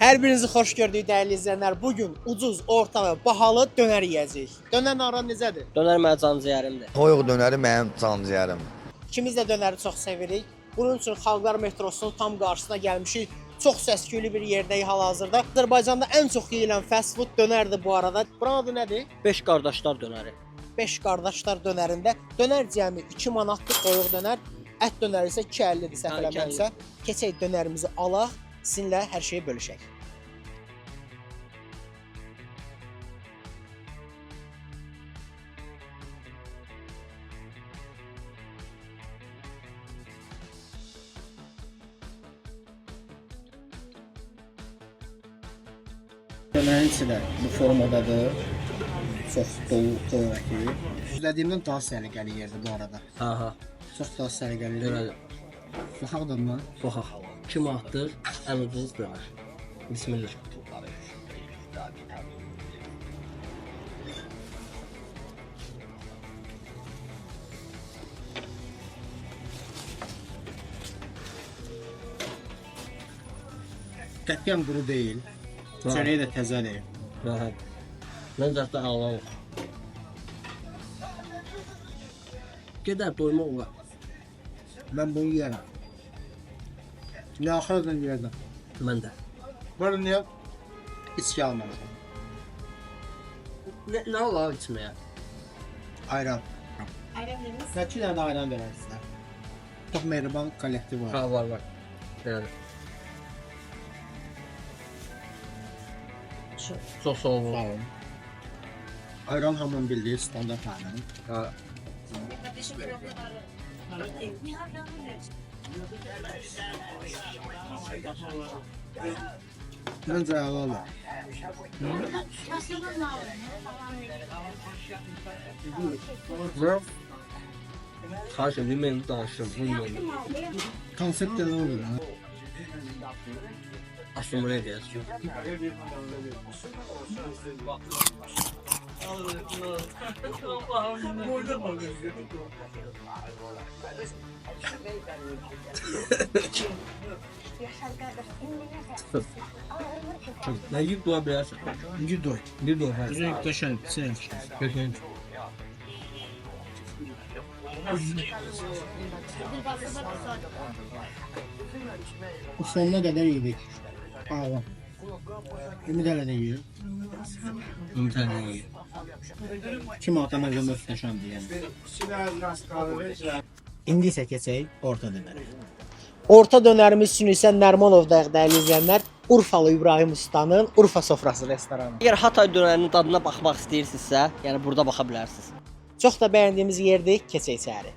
Hər birinizi xoş gördük dəyərli izləyənlər. Bugün ucuz, orta və bahalı dönər yeyəcəyik. Dönərin aran necədir? Dönər mənim canciyərimdir. Toyuq dönəri mənim canciyərim. İkimiz də dönəri çox sevirik. Bunun üçün Xalqlar metrosunun tam qarşısına gəlmişik. Çox səs-küylü bir yerdəyik hal-hazırda. Azərbaycanda ən çox yeyilən fast food dönərdir bu arada. Buranın adı nədir? 5 qardaşlar dönəri. 5 qardaşlar dönərində dönər cəmi 2 manatdır toyuq dönər. Ət dönəri isə 2.50-dir səhv eləmirəmsə. Keçək dönərimizi alaq, sizinlə hər şeyi bölüşək. Dönərin içi də bu formadadır. Çox dolu toyuq əti. Gözlədiyimdən daha səliqəli yerdir bu arada. Aha. Çox daha səliqəli. Dönər. Baxaqdan mı? Baxaq. 2 manatdır. Ən ucuz dönər. Bismillah. Qətiyyən quru deyil. Çörəyi də təzədir. Rahat. Mən zətdə ağlamam. Gedər doymaq olar. Mən bunu yeyərəm. Nə axırdan yeyərəm. Mən də. Burada niyə içki almamışam? Nə olar içməyə? Ayran. Ayran veriniz. Kaç tane ayran verərsiniz? Çox mehriban kollektiv var. Ha, var. Belədir. Çox sağ olun. Sağ olun. Ayran hamının bildiği standart ayran. Ha. Məncə əladır. Xahiş edirəm, mən danışım. Bilmirəm. Konsept də nə olur? Aslında nə deyəsən? Nə yiyib doya bilərsən? Gidoy. Bir doya hər. Üzün döşən, sen. Götürün. Bu sonuna kadar yedik. Ağlam. Ümid hələ də yiyir. Bir tane yiyib. Kim atamazda möhtəşəmdir yəni. İndi isə keçək orta dönərə. Orta dönərimiz üçün isə Nərmanovdayıq dəyərli izləyənlər. Urfalı İbrahim Ustanın Urfa sofrası restoranı. Əgər Hatay dönərinin dadına baxmaq istəyirsinizsə, yəni burada baxa bilərsiniz. Çox da bəyəndiyimiz yerdir, keçək içəri.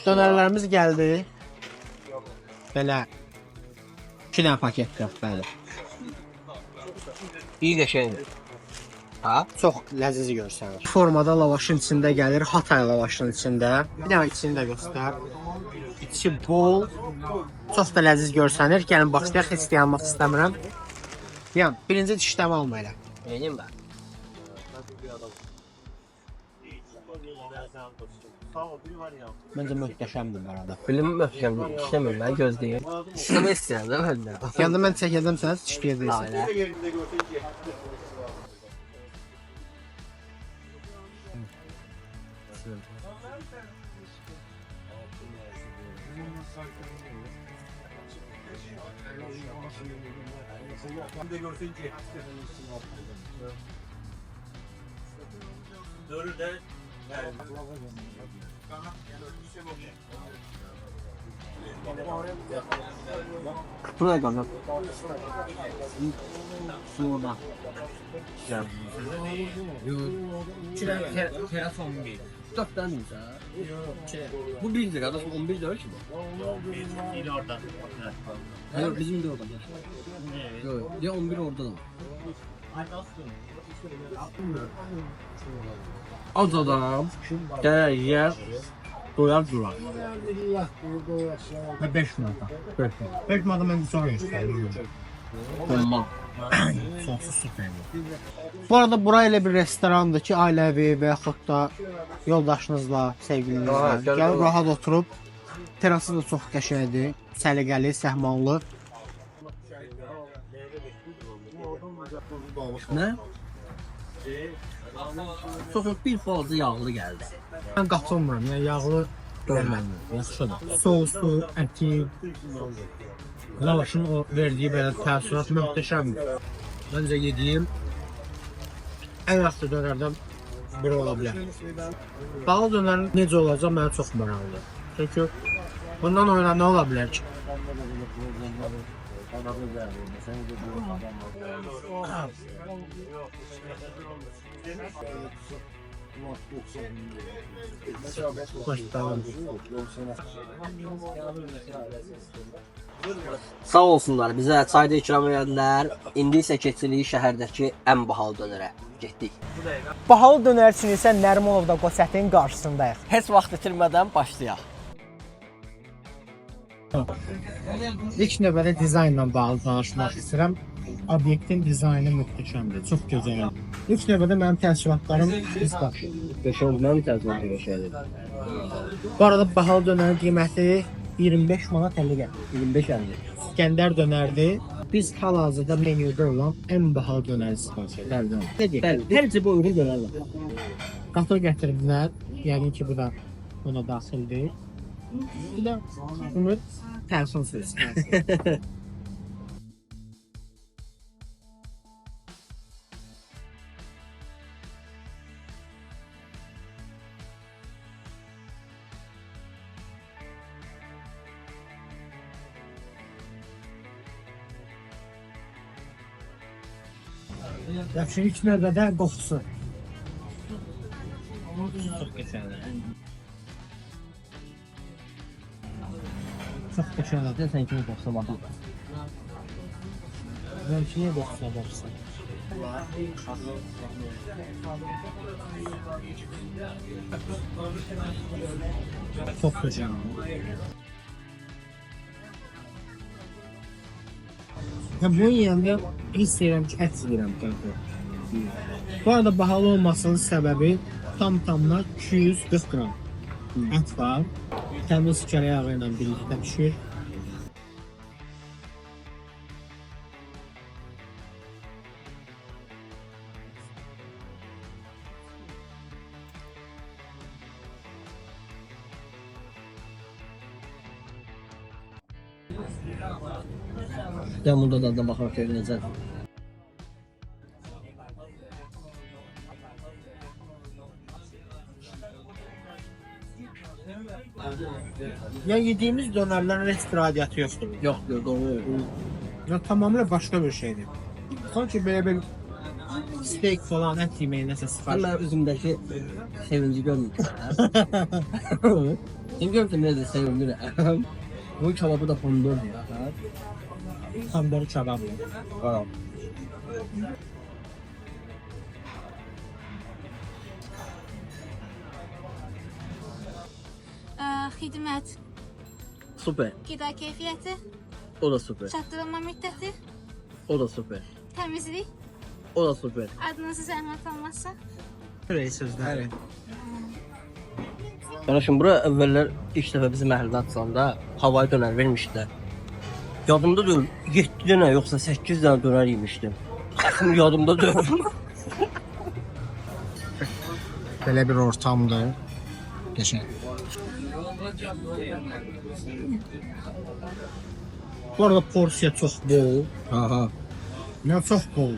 Dönərlərimiz gəldi. Belə 2 dənə paket qırıq, bəli. İyi qəşəngdir. Ha? Çox ləziz görsənir. Formada lavaşın içində gəlir, Hatay lavaşının içində. Bir dənə içini də göstər. İçi bol. Çox da ləziz görsənir. Gəlin başlayaq, heç dayanmaq istəmirəm. Yəni, birinci dişləmə alma elə. Benim ben. Məncə möhtəşəmdir bu arada. Bilim möhkəmdir. İşləmir mən gözləyim. İşləmək istəyirəm də mən də. Yəni mən çəkəcəm sənə, çişləyəcəksən. Ailə. Bu ne kadar? Telefon bir. 4'dən deyirsən? Bu 1-dir qardaş, 11 deyil ki bu. Bir orada. Yox, bizim də orada. Yox, ya 11 orada da. Az adam gələr yer, doyar durar. Və 5 manata. 5 manata mən sonra göstərirəm. Olmaz. Sonsuz süper. Bu arada bura elə bir restorandır ki, ailəvi və yaxud da yoldaşınızla, sevgilinizlə gəlib rahat oturub, terası da çox qəşəngdir, səliqəli, səhmanlı. Nə? Çox bir fazla yağlı gəldi. Mən qatılmıram, yəni yağlı gəlmədim, yaxşıdır. Souslu, əti, lavaşın o verdiyi belə təəssürat möhtəşəmdir. Məncə yediyim ən yaxşı dönərdən biri ola bilər. Bağlı dönərin necə olacaq mənə çox maraqlıdır. Çünki bundan oyuna nə ola bilər ki? Sağ olsunlar, bizə çayda ikram edilər. İndi isə keçirik şəhərdəki ən bahalı dönərə. Getdik. Bahalı dönər üçün isə Nərimanovda Qoçətin qarşısındayıq. Heç vaxt itirmədən başlayaq. İlk növbədə dizaynla bağlı danışmaq istəyirəm. Obyektin dizaynı möhtəşəmdir, çox gözəldir. İlk növbədə mənim təəssüratlarım biz daşıyır. Mənim təzminatı qəşəngdir. Bu arada bahalı dönərin qiyməti 25 manat 50 qəpik. 25-50. İskəndər dönərdir. Biz hal-hazırda menyuda olan ən bahalı dönəri sifariş edirik. Bəli, hər cibə uyğun dönər var. Qatır gətirdilər. Yəqin ki, bu da buna daxildir. Bir də bunu tərsin söz. Yaxşı, ilk növbədə qoxusu. Çox qəşəngdir. Çox qəşəngdir. Sən kimi qoxsa baxın. Mən ki, niyə qoxusuna baxırsan? Çox qəşəngdir. Bunu yiyəndə hiss edirəm ki, ət yiyirəm. Bu arada bahalı olmasının səbəbi tam-tamına 240 qram ət var. Təmiz kərə yağı ilə birlikdə pişir. Dən bunda da baxaq ki, necə. Ya yediğimiz dönerlerin radiatı yoxdur. Yox, doğru. Ya tamamıyla başka bir şeydir. Sanki böyle bir steak falan et yemeği nəsə sifariş. Mən üzümdəki sevinci görmürəm. Sən görürsən necə sevindirəm. Bu kebabı da fondurdur ya. Tandır kebabı. Qara. Xidmət, Super. qida keyfiyyəti, O da super. çatdırılma müddəti, O da super. təmizlik, O da super. adınızı zəhmət olmazsa. Böyle sözler. Qardaşım, bura əvvəllər ilk dəfə bizim məhəllədə açılanda havayı dönər vermişdilər. Yadımda deyil, 7 dənə yoxsa 8 dənə dönər yemişdim. Şimdi yadımda deyil. Böyle bir ortamda. Geçen. Bu arada porsiya çox bol. Aha. Ya çox bol.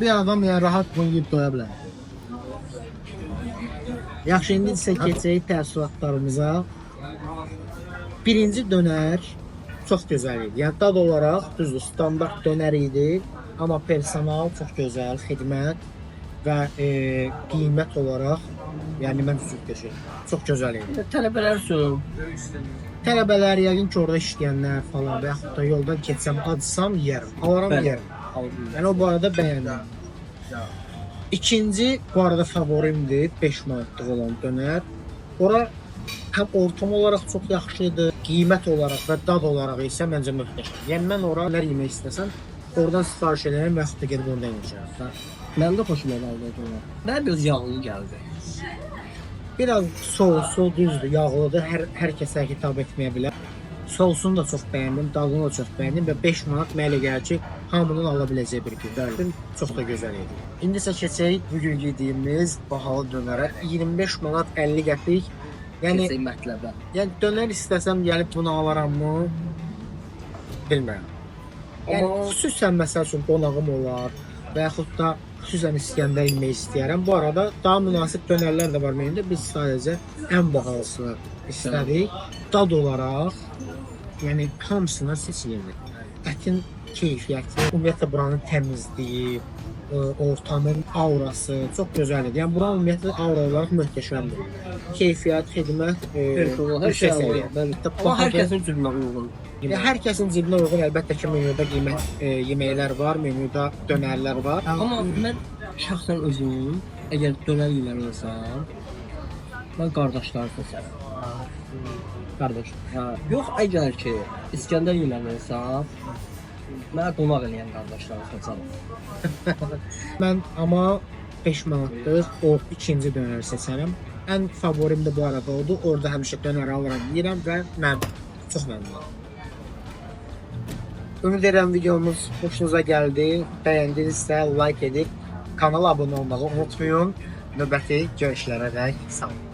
Bir adam yani rahat bunu yiyib doya bilər. Yaxşı, indi isə keçək təəssüratlarımıza. Birinci dönər çox gözəl idi. Yəni dad olaraq düzdür, standart dönər idi. Amma personal çox gözəl, xidmət. və qiymət olaraq, yəni mən düzültləşir. Çox gözəl idi. Tələbələr üçün Tələbələr, yəqin ki, orada işləyənlər falan və yaxud da yoldan keçsəm, adsam yeyərəm. Alaram Bəli. yeyərəm. Yəni o bu arada bəyəndim. İkinci, bu arada favorimdir, 5 manatlıq olan dönər. Ora həm ortam olaraq çox yaxşıdır, qiymət olaraq və dad olaraq isə məncə möhtəşəm. Yəni mən ora nələr yemək istəsəm, oradan sifariş edərəm və yaxud da gedib ondan yeyəcəm. mənim də xoşuma gəldi onlar. Mənə biraz yağlı gəldi. Biraz sosu düzdür, yağlıdır, hər kəsə hitab etməyə bilər. Sosunu da çox bəyəndim, dadını da çox bəyəndim və 5 manat mənə elə gəlir ki, hamının ala biləcəyi bir gündür. Çox da gözəl idi. İndi isə keçək bugün yediyimiz bahalı dönərə. 25 manat 50 qəpik. Yəni mətləbə. dönər istəsəm gəlib bunu alaramı? Bilmirəm. Yəni xüsusən məsəl üçün qonağım olar və yaxud da xüsusən İskəndər yemək istəyərəm. Bu arada daha münasib dönərlər də var menüdə. Biz sadəcə ən bahalısını istədik. Dad olaraq, yəni hamısına seçilir. Ətin keyfiyyəti, ümumiyyətlə buranın təmizliyi, ortamın aurası çox gözəldir. Yəni buranın ümumiyyətlə aura olaraq möhtəşəmdir. Keyfiyyət, xidmət, Hər şey var. Amma hər kəsin cibinə uyğun. Hər kəsin cibinə uyğun əlbəttə ki, menyuda qiymət yeməklər var, menyuda dönərlər var. Amma mən şəxsən özüm, əgər dönər yeməli olsam, mən qardaşları seçərəm. Qardaş. Yox, əgər ki, İskəndər yeməli olsam, mən qonaq eləyən qardaşları seçərəm. Mən amma 5 manatlıq o ikinci dönəri seçərəm. Ən favorim də bu arada odur. Orada həmişə dönər alıram, yeyirəm və mən çox məmnunam. Ümid edirəm videomuz xoşunuza gəldi. Bəyəndinizsə like edib kanala abunə olmağı unutmayın. Növbəti görüşlərə dək sağ olun.